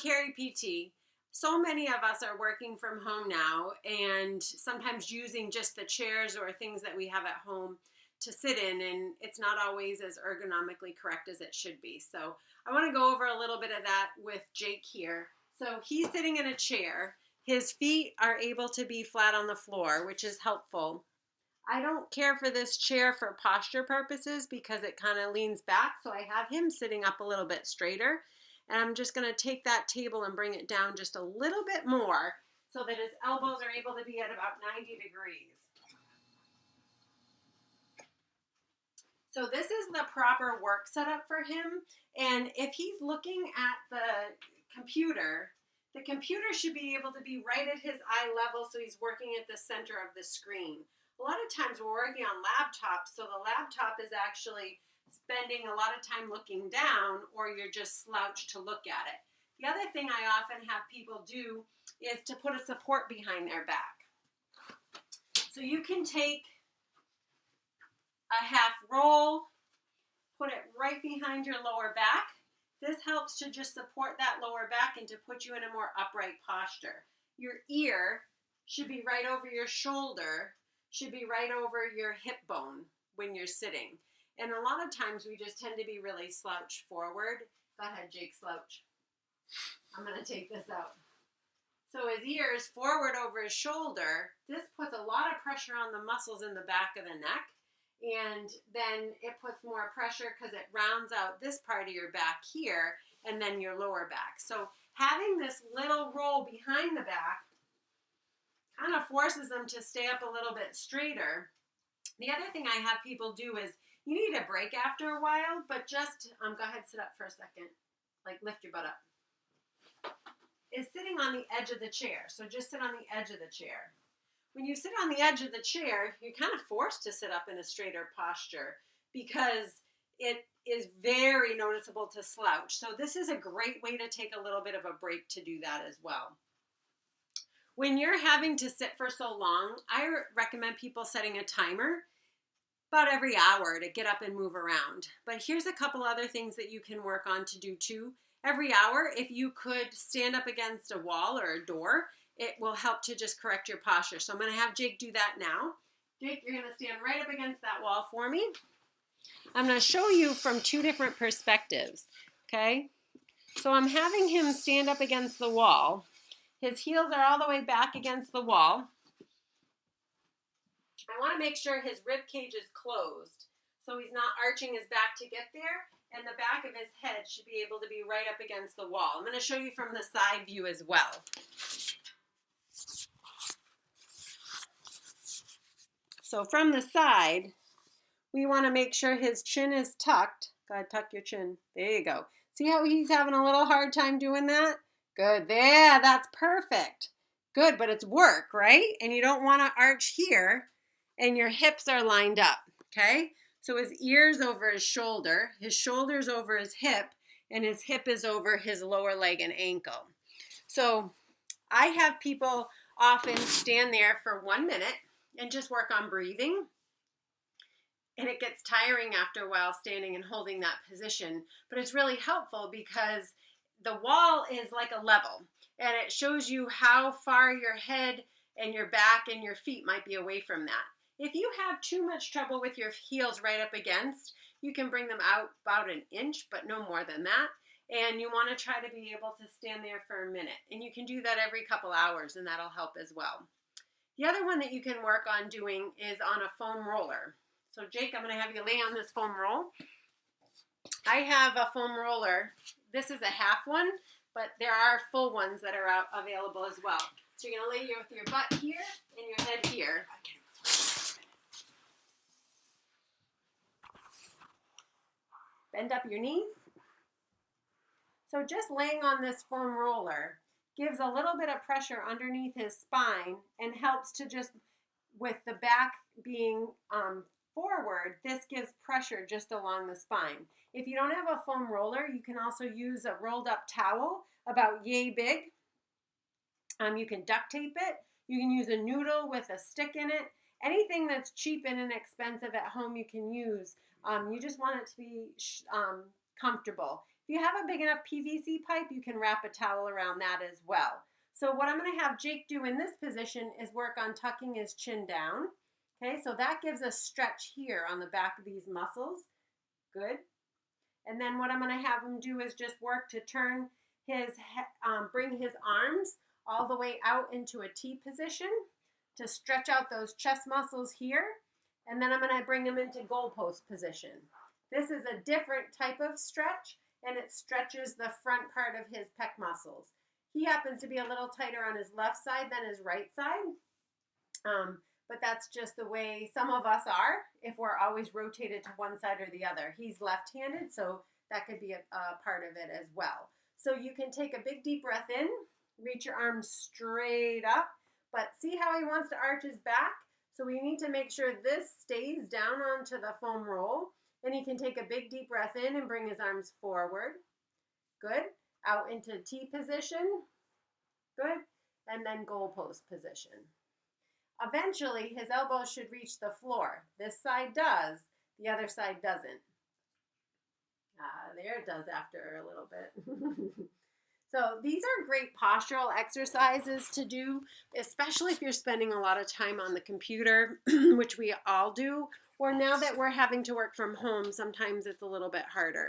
CarriePT. So many of us are working from home now and sometimes using just the chairs or things that we have at home to sit in, and it's not always as ergonomically correct as it should be. So I want to go over a little bit of that with Jake here. So he's sitting in a chair. His feet are able to be flat on the floor, which is helpful. I don't care for this chair for posture purposes because it kind of leans back, so I have him sitting up a little bit straighter. And I'm just going to take that table and bring it down just a little bit more so that his elbows are able to be at about 90 degrees. So this is the proper work setup for him. And if he's looking at the computer should be able to be right at his eye level, so he's working at the center of the screen. A lot of times we're working on laptops, so the laptop is actually spending a lot of time looking down, or you're just slouched to look at it. The other thing I often have people do is to put a support behind their back. So you can take a half roll, put it right behind your lower back. This helps to just support that lower back and to put you in a more upright posture. Your ear should be right over your shoulder, should be right over your hip bone when you're sitting. And a lot of times we just tend to be really slouched forward. Go ahead, Jake, slouch. I'm going to take this out. So his ear is forward over his shoulder. This puts a lot of pressure on the muscles in the back of the neck. And then it puts more pressure because it rounds out this part of your back here and then your lower back. So having this little roll behind the back kind of forces them to stay up a little bit straighter. The other thing I have people do is you need a break after a while, but just, go ahead, sit up for a second. Like lift your butt up. Is sitting on the edge of the chair. So just sit on the edge of the chair. When you sit on the edge of the chair, you're kind of forced to sit up in a straighter posture because it is very noticeable to slouch. So this is a great way to take a little bit of a break to do that as well. When you're having to sit for so long, I recommend people setting a timer about every hour to get up and move around. But here's a couple other things that you can work on to do too. Every hour, if you could stand up against a wall or a door, it will help to just correct your posture. So I'm going to have Jake do that now. Jake, you're going to stand right up against that wall for me. I'm going to show you from two different perspectives, okay? So I'm having him stand up against the wall. His heels are all the way back against the wall. I want to make sure his rib cage is closed so he's not arching his back to get there, and the back of his head should be able to be right up against the wall. I'm going to show you from the side view as well. So from the side, we want to make sure his chin is tucked. Go ahead, tuck your chin. There you go. See how he's having a little hard time doing that? Good. There, that's perfect. Good, but it's work, right? And you don't want to arch here, and your hips are lined up, okay? So his ear's over his shoulder's over his hip, and his hip is over his lower leg and ankle. So I have people often stand there for 1 minute and just work on breathing. And it gets tiring after a while standing and holding that position. But it's really helpful because the wall is like a level. And it shows you how far your head and your back and your feet might be away from that. If you have too much trouble with your heels right up against, you can bring them out about 1 inch, but no more than that. And you want to try to be able to stand there for a minute. And you can do that every couple hours, and that'll help as well. The other one that you can work on doing is on a foam roller. So Jake, I'm going to have you lay on this foam roll. I have a foam roller. This is a half one, but there are full ones that are available as well. So you're going to lay here with your butt here and your head here. Bend up your knees. So just laying on this foam roller gives a little bit of pressure underneath his spine and helps to just, with the back being forward, this gives pressure just along the spine. If you don't have a foam roller, you can also use a rolled up towel about yay big. You can duct tape it. You can use a noodle with a stick in it. Anything that's cheap and inexpensive at home you can use. You just want it to be comfortable. If If you have a big enough PVC pipe, you can wrap a towel around that as well. So what I'm going to have Jake do in this position is work on tucking his chin down. Okay, so that gives a stretch here on the back of these muscles. Good. And then what I'm going to have him do is just work to turn his, bring his arms all the way out into a T position to stretch out those chest muscles here. And then I'm going to bring him into goalpost position. This is a different type of stretch, and it stretches the front part of his pec muscles. He happens to be a little tighter on his left side than his right side. But that's just the way some of us are if we're always rotated to one side or the other. He's left-handed, so that could be a part of it as well. So you can take a big deep breath in, reach your arms straight up, but see how he wants to arch his back? So we need to make sure this stays down onto the foam roll, and he can take a big deep breath in and bring his arms forward. Good. Out into T position. Good. And then goalpost position. Eventually, his elbows should reach the floor. This side does, the other side doesn't. There it does after a little bit. So these are great postural exercises to do, especially if you're spending a lot of time on the computer, which we all do, or now that we're having to work from home, sometimes it's a little bit harder.